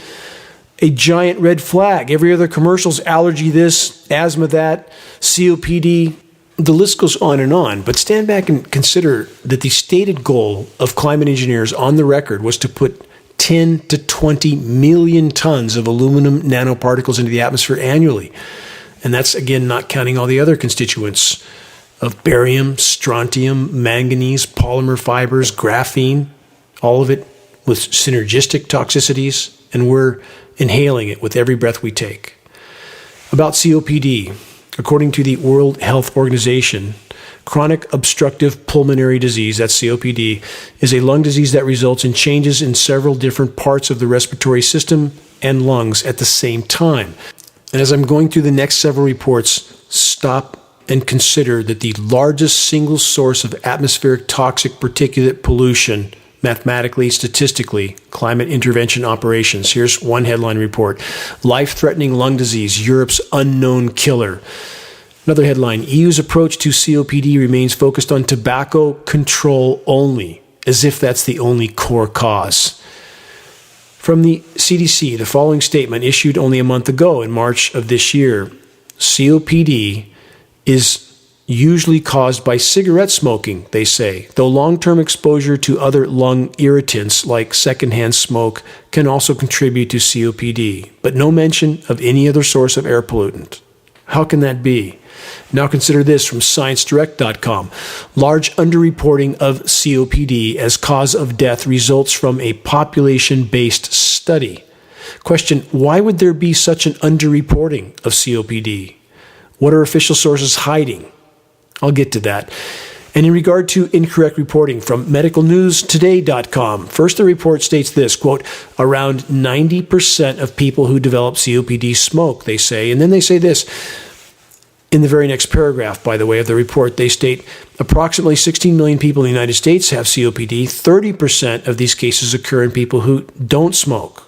a giant red flag. Every other commercial's allergy this, asthma that, COPD, the list goes on and on. But stand back and consider that the stated goal of climate engineers on the record was to put 10 to 20 million tons of aluminum nanoparticles into the atmosphere annually. And that's, again, not counting all the other constituents of barium, strontium, manganese, polymer fibers, graphene, all of it with synergistic toxicities, and we're inhaling it with every breath we take. About COPD, according to the World Health Organization, chronic obstructive pulmonary disease, that's COPD, is a lung disease that results in changes in several different parts of the respiratory system and lungs at the same time. And as I'm going through the next several reports, stop and consider that the largest single source of atmospheric toxic particulate pollution, mathematically, statistically, climate intervention operations. Here's one headline report: life-threatening lung disease, Europe's unknown killer. Another headline: EU's approach to COPD remains focused on tobacco control only, as if that's the only core cause. From the CDC, the following statement issued only a month ago in March of this year: COPD is usually caused by cigarette smoking, they say, though long-term exposure to other lung irritants like secondhand smoke can also contribute to COPD, but no mention of any other source of air pollutant. How can that be? Now consider this from ScienceDirect.com. Large underreporting of COPD as cause of death results from a population-based study. Question: why would there be such an underreporting of COPD? What are official sources hiding? I'll get to that. And in regard to incorrect reporting from medicalnewstoday.com, first the report states this, quote, around 90% of people who develop COPD smoke, they say. And then they say this, in the very next paragraph, by the way, of the report, they state approximately 16 million people in the United States have COPD. 30% of these cases occur in people who don't smoke.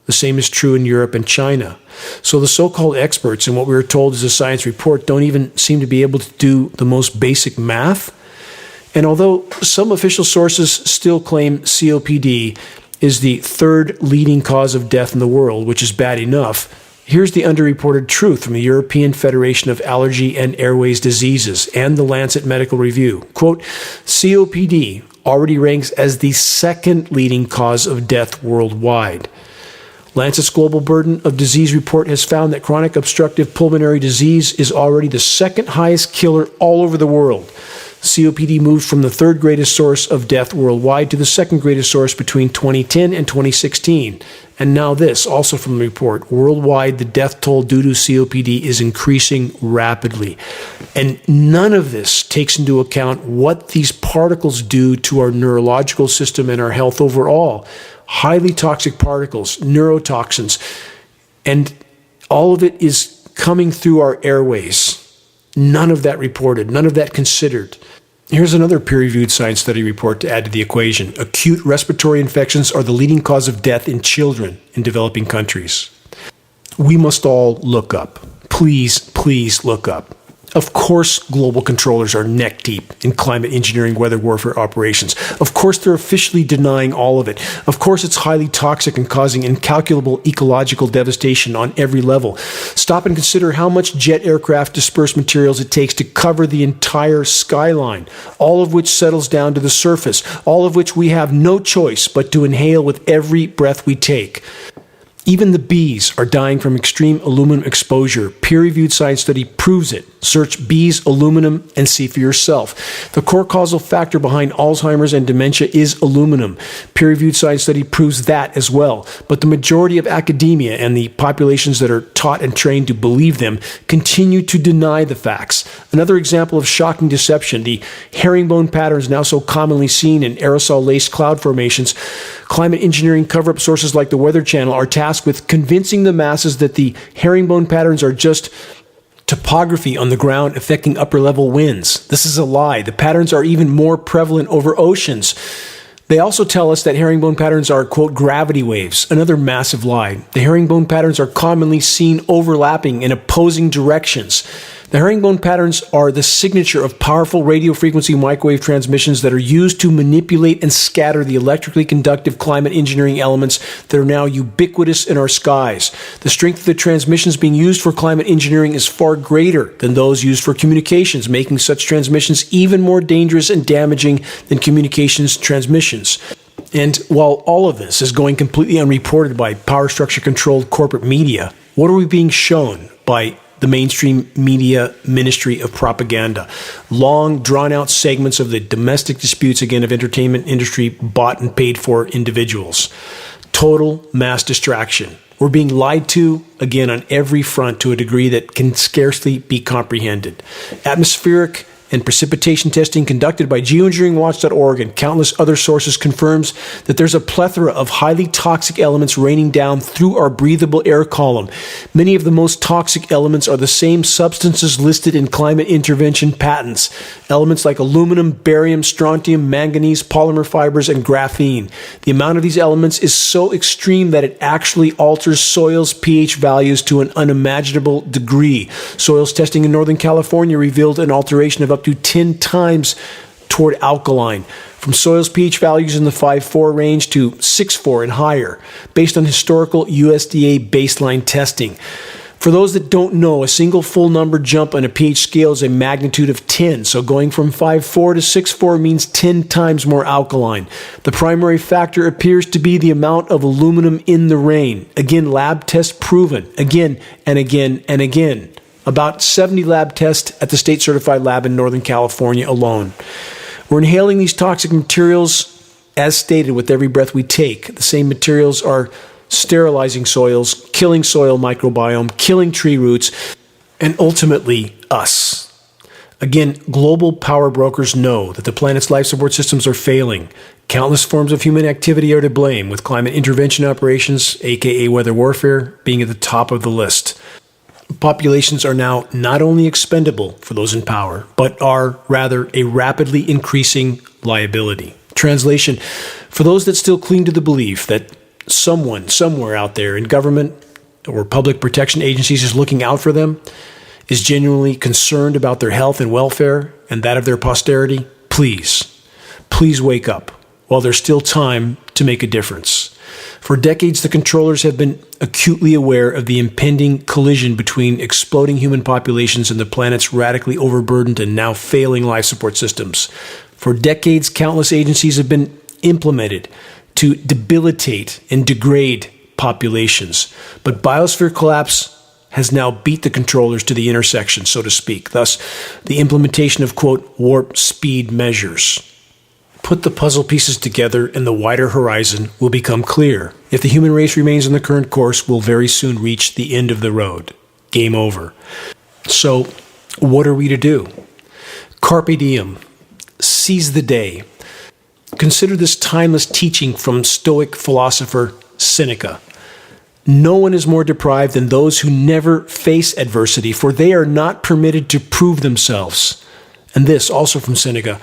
The same is true in Europe and China. So the so-called experts in what we were told is a science report don't even seem to be able to do the most basic math. And although some official sources still claim COPD is the third leading cause of death in the world, which is bad enough, here's the underreported truth from the European Federation of Allergy and Airways Diseases and the Lancet Medical Review. Quote, COPD already ranks as the second leading cause of death worldwide. Lancet's Global Burden of Disease report has found that chronic obstructive pulmonary disease is already the second highest killer all over the world. COPD moved from the third greatest source of death worldwide to the second greatest source between 2010 and 2016. And now this, also from the report, worldwide the death toll due to COPD is increasing rapidly. And none of this takes into account what these particles do to our neurological system and our health overall. Highly toxic particles, neurotoxins, and all of it is coming through our airways. None of that reported, none of that considered. Here's another peer-reviewed science study report to add to the equation. Acute respiratory infections are the leading cause of death in children in developing countries. We must all look up. Please, please look up. Of course, global controllers are neck deep in climate engineering weather warfare operations. Of course, they're officially denying all of it. Of course, it's highly toxic and causing incalculable ecological devastation on every level. Stop and consider how much jet aircraft disperse materials it takes to cover the entire skyline, all of which settles down to the surface, all of which we have no choice but to inhale with every breath we take. Even the bees are dying from extreme aluminum exposure. Peer-reviewed science study proves it. Search bees, aluminum, and see for yourself. The core causal factor behind Alzheimer's and dementia is aluminum. Peer-reviewed science study proves that as well. But the majority of academia and the populations that are taught and trained to believe them continue to deny the facts. Another example of shocking deception, the herringbone patterns now so commonly seen in aerosol-laced cloud formations. Climate engineering cover-up sources like the Weather Channel are tasked with convincing the masses that the herringbone patterns are just topography on the ground affecting upper-level winds. This is a lie. The patterns are even more prevalent over oceans. They also tell us that herringbone patterns are, quote, gravity waves. Another massive lie. The herringbone patterns are commonly seen overlapping in opposing directions. The herringbone patterns are the signature of powerful radio frequency microwave transmissions that are used to manipulate and scatter the electrically conductive climate engineering elements that are now ubiquitous in our skies. The strength of the transmissions being used for climate engineering is far greater than those used for communications, making such transmissions even more dangerous and damaging than communications transmissions. And while all of this is going completely unreported by power structure controlled corporate media, what are we being shown by the mainstream media ministry of propaganda? Long, drawn-out segments of the domestic disputes, again, of entertainment industry bought and paid for individuals. Total mass distraction. We're being lied to, again, on every front to a degree that can scarcely be comprehended. Atmospheric and precipitation testing conducted by Geoengineeringwatch.org and countless other sources confirms that there's a plethora of highly toxic elements raining down through our breathable air column. Many of the most toxic elements are the same substances listed in climate intervention patents. Elements like aluminum, barium, strontium, manganese, polymer fibers, and graphene. The amount of these elements is so extreme that it actually alters soils' pH values to an unimaginable degree. Soils testing in Northern California revealed an alteration of up to 10 times toward alkaline, from soils pH values in the 5.4 range to 6.4 and higher, based on historical USDA baseline testing. For those that don't know, a single full number jump on a pH scale is a magnitude of 10, so going from 5.4 to 6.4 means 10 times more alkaline. The primary factor appears to be the amount of aluminum in the rain. Again, lab test proven, again and again and again. About 70 lab tests at the state-certified lab in Northern California alone. We're inhaling these toxic materials, as stated, with every breath we take. The same materials are sterilizing soils, killing soil microbiome, killing tree roots, and ultimately us. Again, global power brokers know that the planet's life support systems are failing. Countless forms of human activity are to blame, with climate intervention operations, aka weather warfare, being at the top of the list. Populations are now not only expendable for those in power, but are rather a rapidly increasing liability. Translation, for those that still cling to the belief that someone somewhere out there in government or public protection agencies is looking out for them, is genuinely concerned about their health and welfare and that of their posterity, please wake up while there's still time to make a difference. For decades, the controllers have been acutely aware of the impending collision between exploding human populations and the planet's radically overburdened and now failing life support systems. For decades, countless agencies have been implemented to debilitate and degrade populations. But biosphere collapse has now beat the controllers to the intersection, so to speak. Thus, the implementation of, quote, warp speed measures. Put the puzzle pieces together and the wider horizon will become clear. If the human race remains on the current course, we'll very soon reach the end of the road. Game over. So, what are we to do? Carpe diem. Seize the day. Consider this timeless teaching from Stoic philosopher Seneca. No one is more deprived than those who never face adversity, for they are not permitted to prove themselves. And this, also from Seneca,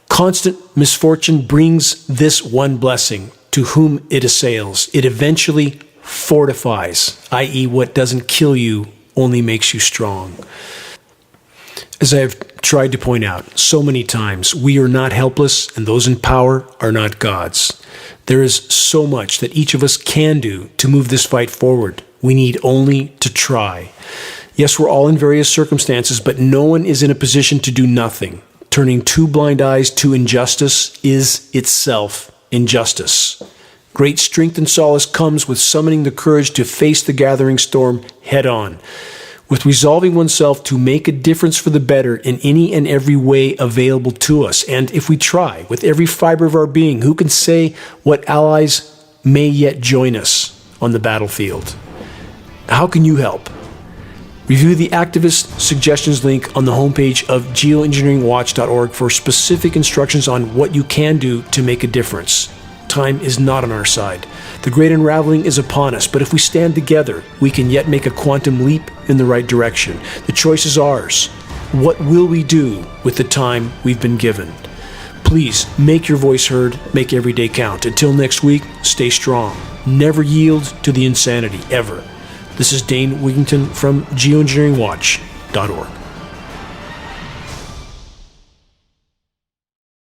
constant misfortune brings this one blessing: to whom it assails, it eventually fortifies, i.e., what doesn't kill you only makes you strong. As I have tried to point out so many times, we are not helpless, and those in power are not gods. There is so much that each of us can do to move this fight forward. We need only to try. Yes, we're all in various circumstances, but no one is in a position to do nothing. Turning two blind eyes to injustice is itself injustice. Great strength and solace comes with summoning the courage to face the gathering storm head on, with resolving oneself to make a difference for the better in any and every way available to us. And if we try with every fiber of our being, who can say what allies may yet join us on the battlefield? How can you help? Review the activist suggestions link on the homepage of geoengineeringwatch.org for specific instructions on what you can do to make a difference. Time is not on our side. The great unraveling is upon us, but if we stand together, we can yet make a quantum leap in the right direction. The choice is ours. What will we do with the time we've been given? Please make your voice heard, make every day count. Until next week, stay strong. Never yield to the insanity, ever. This is Dane Wigington from Geoengineeringwatch.org.